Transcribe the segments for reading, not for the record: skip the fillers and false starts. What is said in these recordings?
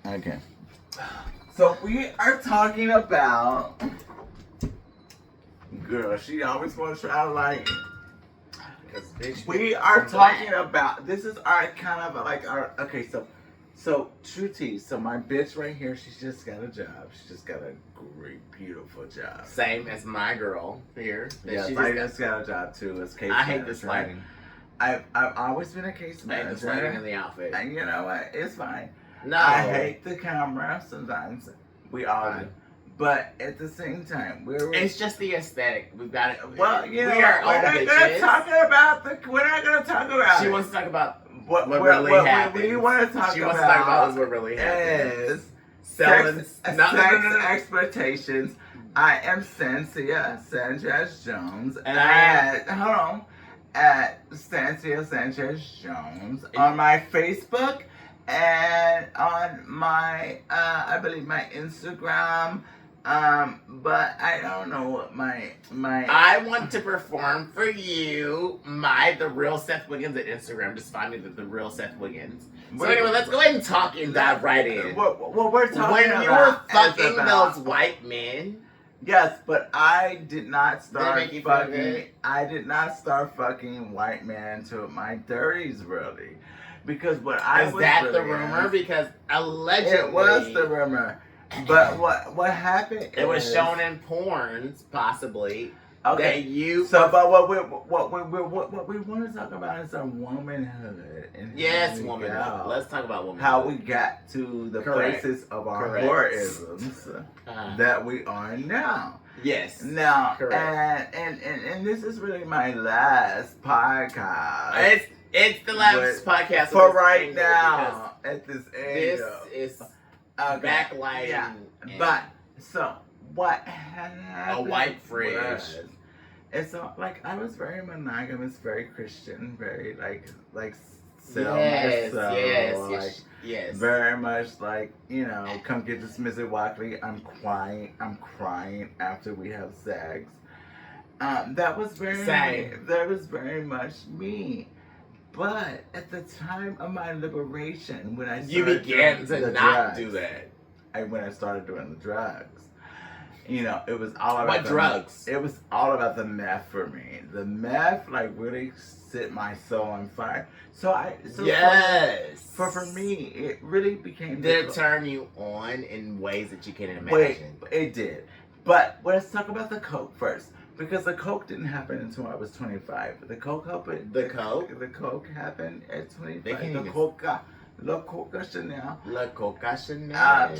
Okay. So we are talking about. Girl, she always wants to try to like. We are talking about. This is our kind of like our. Okay, so true tea. So my bitch right here, she's just got a job. She's just got a great, beautiful job. Same as my girl here. Yes, I just got a job too as case manager. I hate this lighting. I've always been a case manager. I hate this lighting in the outfit. And you know what? It's fine. No. I hate the camera sometimes. We all do. But at the same time, it's just the aesthetic. We've got it. Well, you know, we are we're not gonna talk about We're not gonna talk about. She wants to talk about what really happened. We want to talk she about. She wants to talk about what really happened. Is selling sex expectations. I am Cynthia Sanchez Jones. And I am at Cynthia Sanchez Jones on my Facebook and on my I believe my Instagram. But I don't know what my I want to perform for you the real Seth Wiggins at Instagram. Just find me the real Seth Wiggins. So anyway, let's go ahead and talk and dive right in. What we're talking when about you were fucking those white men. Yes, but I did not start fucking. I did not start fucking white men until my 30s, really, because what I was. Is that really the rumor? Because allegedly it was the rumor. But what happened? It was shown in porns, possibly. Okay, So, but what we want to talk about is our womanhood. And womanhood. Let's talk about womanhood. How we got to the places of our whoreisms that we are now. Yes. Now, and this is really my last podcast. It's the last podcast for right now. At this age, this is backlighting. Yeah. But so what happened? A white fridge. It's like I was very monogamous, very Christian, very like yes, very much like, you know, come get this Mrs. Walkley. I'm crying after we have sex. That was very much me. But at the time of my liberation, when I started began to not do that. When I started doing the drugs, you know, it was all about what drugs? It was all about the meth for me. The meth like really set my soul on fire. For me, it really became. Did it turn you on in ways that you can't imagine? Wait, it did. But let's talk about the coke first. Because the coke didn't happen until I was 25. The coke happened. The coke happened at 25. La Coca Chanel.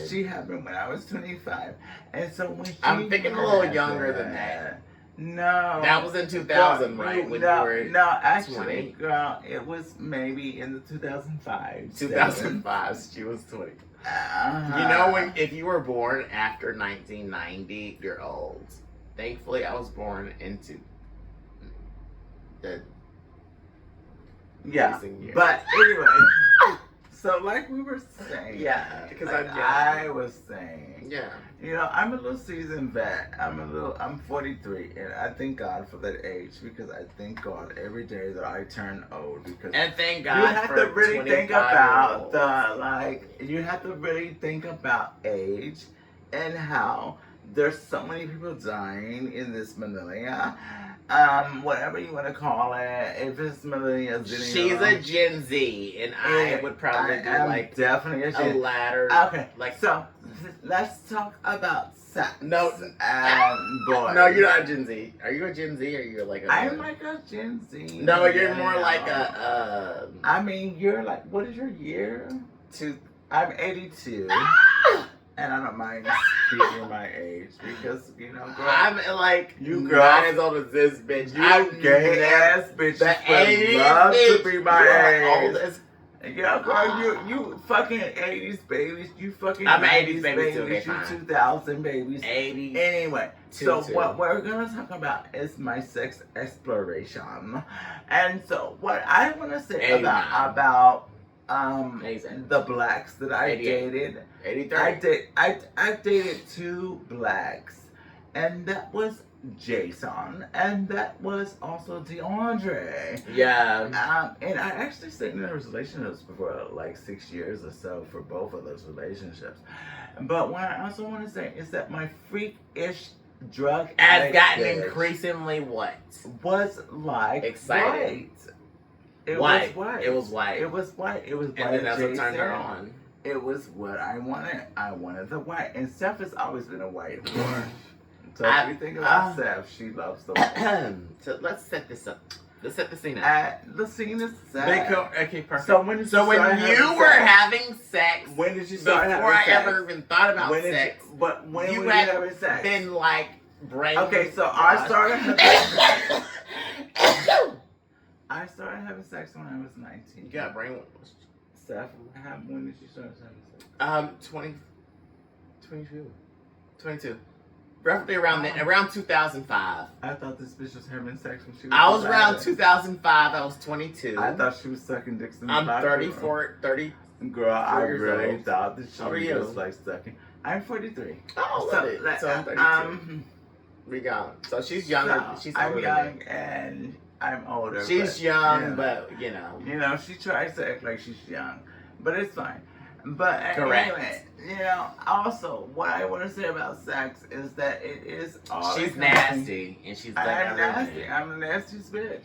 She happened when I was 25, and so when I'm thinking a little younger than that. No, that was in 2000, right? When you were actually, 20. Girl, it was maybe in the 2005. 2005, she was 20. You know, if you were born after 1990, you're old. Thankfully, I was born into the year. But anyway, so like we were saying, because I was saying, you know, I'm a little seasoned vet. I'm 43, and I thank God for that age because I thank God every day that I turn old because thank God you have to really think about you have to really think about age and how there's so many people dying in this millennia. Whatever you want to call it, if it's millennia, she's a Gen Z, and I would probably be like definitely a ladder. Okay, so let's talk about sex. No, boys. No, you're not a Gen Z. Are you a Gen Z, or you're like a? I'm like a Gen Z. No, you're more like a. I mean, you're like, what is your year? I'm 82. And I don't mind speaking my age because, you know, girl, I'm like you girl, not as old as this bitch. You gay ass bitch would love to be my age. Yeah, girl, you fucking 80s babies. You fucking I'm 80s babies too. You 2000 babies. 80s. Anyway, so what we're gonna talk about is my sex exploration, and so what I want to say about the blacks that I dated. 83. I dated 2 blacks, and that was Jason, and that was also DeAndre. Yeah. And I actually stayed in those relationships for like 6 years or so for both of those relationships. But what I also want to say is that my freak-ish drug Has addict gotten bitch increasingly what? was like Excited. white. It White. was white. It was white. It was white. It was white. And then that's what Jason. turned her on. It was what I wanted. I wanted the white. And Steph has always been a white whore. So if you think about Steph, she loves the white. So let's set this up. Let's set the scene up. The scene is set. Okay, perfect. So when you were having sex, when did you start before having I sex? ever even thought about when sex, when you were you had having sex? been like brain. Okay, so I started having sex when I was 19. You got brainwashed. Steph, when did you start having sex? 22. Roughly around 2005. I thought this bitch was having sex when she was I was around 11. 2005. I was 22. I thought she was sucking dicks in the I'm locker room. 30. Girl, I years really old. thought that she How are you? was like sucking. I'm 43. Oh, So, love it. like, So I'm 32. We gone. So she's younger. So, She's I'm older young than me. and I'm older. She's but, young, you know, but you know. You know, she tries to act like she's young, but it's fine. But Correct. anyway, you know, also what I want to say about sex is that it is all She's nasty, and she's like I'm nasty. everything. I'm the nastiest bitch.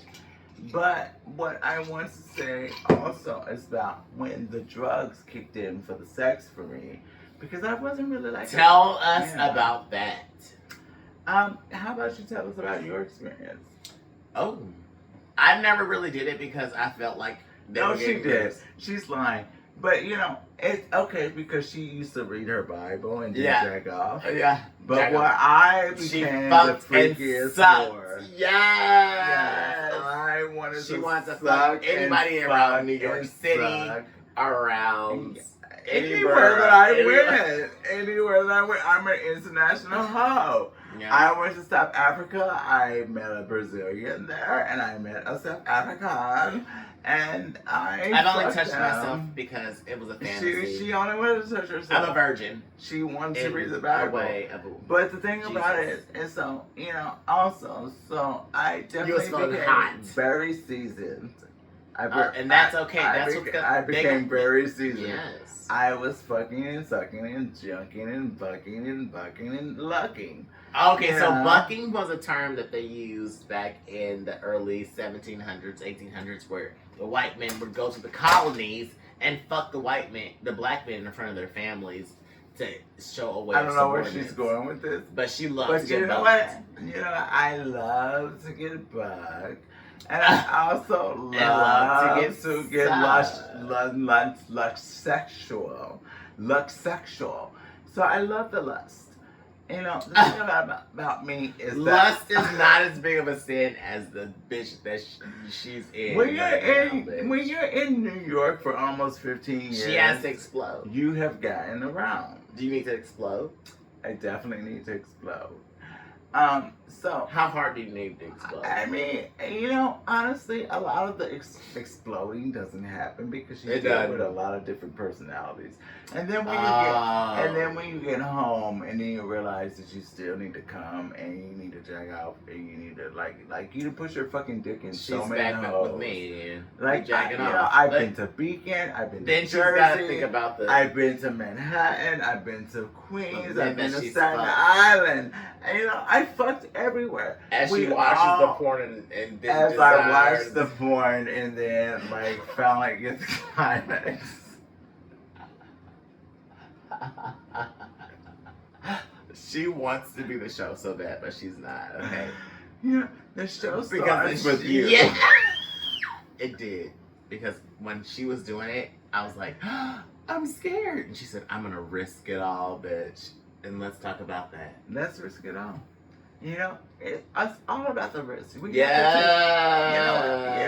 But what I want to say also is about when the drugs kicked in for the sex for me, because I wasn't really like. Tell us Yeah. about that. How about you tell us about your experience? Oh, I never really did it because I felt like they No, were she getting did. gross. She's lying. But you know, it's okay because she used to read her Bible and just Yeah. jack off. Yeah. But Jack what off. I She became the fucked and freakiest sucked. for. Yes. I wanted She to wants to suck fuck anybody and around fuck New York and City. suck. Around Anywhere that I anywhere. went. Anywhere that I went. I'm an international hoe. Yeah. I went to South Africa. I met a Brazilian there, and I met a South African, and I've only fucked touched them. myself because it was a fantasy. She only wanted to touch herself. I'm a virgin. She wanted to In read the a Bible. way of But the thing about Jesus. it is, so you know, also, so I You was definitely feeling became hot. very seasoned. and that's okay. That's what's I became very seasoned. Yes. I was fucking and sucking and junking and bucking and bucking and lucking. Okay, so Yeah. bucking was a term that they used back in the early 1700s, 1800s, where the white men would go to the colonies and fuck the black men in front of their families to show a way I of don't know where subordinance. she's going with this. But she loves But to you get know bucked. what? You know, I love to get bugged. And I also love love to to get get sucked. sexual. So I love the lust. You know, the thing about me is Lust that is not as big of a sin as the bitch that she's in. when you're right now, in bitch. when you're in New York for almost 15 years, She has to explode. you have gotten around. Do you need to explode? I definitely need to explode. So How hard do you need to explode? I mean, you know, honestly, a lot of the exploding doesn't happen because you It deal doesn't. with a lot of different personalities. And then when you get home, and then you realize that you still need to come, and you need to jack out, and you need to like you to push your fucking dick in She's so many back holes. with me. And Like jacking you know, off. I've But been to Beacon, I've been then to she's got to Jersey, think about the. I've been to Manhattan, I've been to Queens, Men I've been that to she's Staten fucked. Island. And, you know, I fucked everywhere. as we she watches all- the porn and then As I decides- watched the porn and then like found like get the climax. She wants to be the show so bad, but she's not. Okay. Yeah, the show starts Because with you. Yeah. It did. Because when she was doing it, I was like, I'm scared. And she said, I'm going to risk it all, bitch. And let's talk about that. Let's risk it all. You know, it's all about the risk. We Yeah.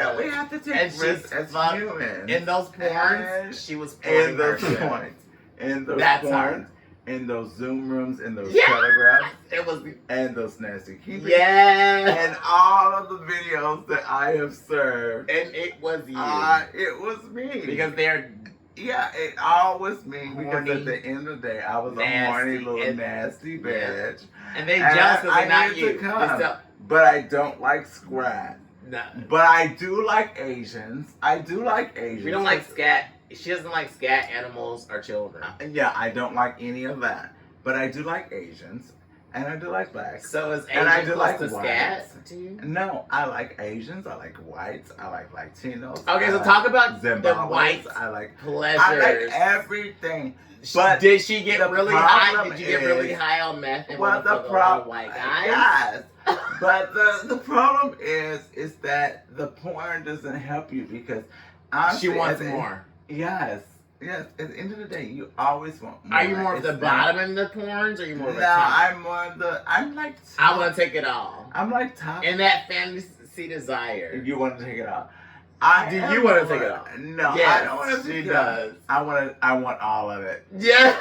have to take, we have to take And she's risks as fucked humans. In those porns, And she was in pouring those herself. points, in those That's points, hard. in those Zoom rooms, in those Yeah. telegraphs, It was, and those nasty keepers. yeah. And all of the videos that I have served, And it was you. it was me. Because they're Yeah, it all was me because Horny, at the end of the day, I was a nasty, horny little and- nasty bitch. And they And jealous because I they're not needed you. to come. They But I don't like scrat. no. But I do like Asians. I do like Asians. We don't like scat. She doesn't like scat animals or children. Yeah, I don't like any of that. But I do like Asians. And I do like blacks. So is And I Asian do close like to whites. scat to you? No, I like Asians. I like whites. I like Latinos. Okay, I so like talk about the Zimbabweans. white I like pleasures. everything. But did she get the really high? problem Did you get really is- high on meth and Well, want to the fuck a lot of problem, white guys? yes. But the problem is that the porn doesn't help you because honestly, She wants at the- more. Yes, yes. At the end of the day, you always want more. Are you more of the It's not- bottom in the porns, or are you more of No, a top? I'm more of the. I'm like. I Top. want to take it all. I'm like top. And that fantasy desire. You want to take it off. Do you want to take it off? No, Yes, I don't want to she take it off. does. I want all of it. Yeah.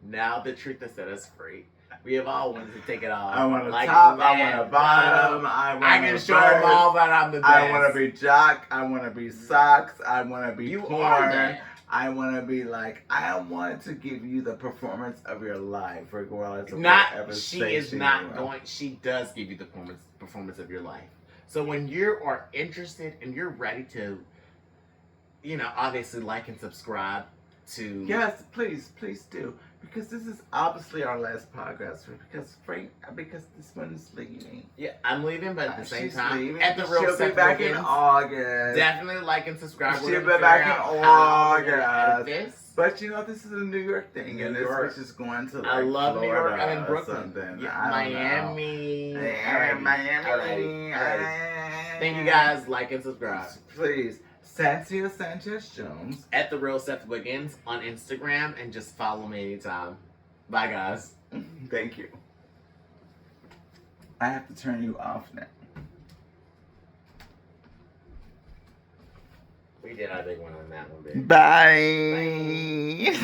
Now the truth has set us free. We have all wanted to take it off. I want a Like top. I man, want a bottom. I want. I can show them all that I'm the best. I want to be jock. I want to be socks. I want to be You porn. are that. I want to be like. I want to give you the performance of your life, regardless of Not. whatever She state is you not are. going. She does give you the performance of your life. So when you are interested and you're ready to, obviously like and subscribe to. Yes, please do. Because this is obviously our last podcast. Because this one is leaving. Yeah, I'm leaving, but at the same She's time, leaving. at the real She'll be Seth back in Wiggins, August. definitely like and subscribe. She'll We're be gonna back figure in out how we're gonna edit August. this. But this is a New York thing, and New this York. was just going to like I love New York. Florida I'm in or Brooklyn. something. Yeah, I don't know. Miami. Yeah, Alrighty. Miami. Alrighty. Thank you guys. Like and subscribe. Please, Santia Sanchez Jones. At the real Seth Wiggins on Instagram, and just follow me anytime. Bye, guys. Thank you. I have to turn you off now. We did our big one on that one, baby. Bye.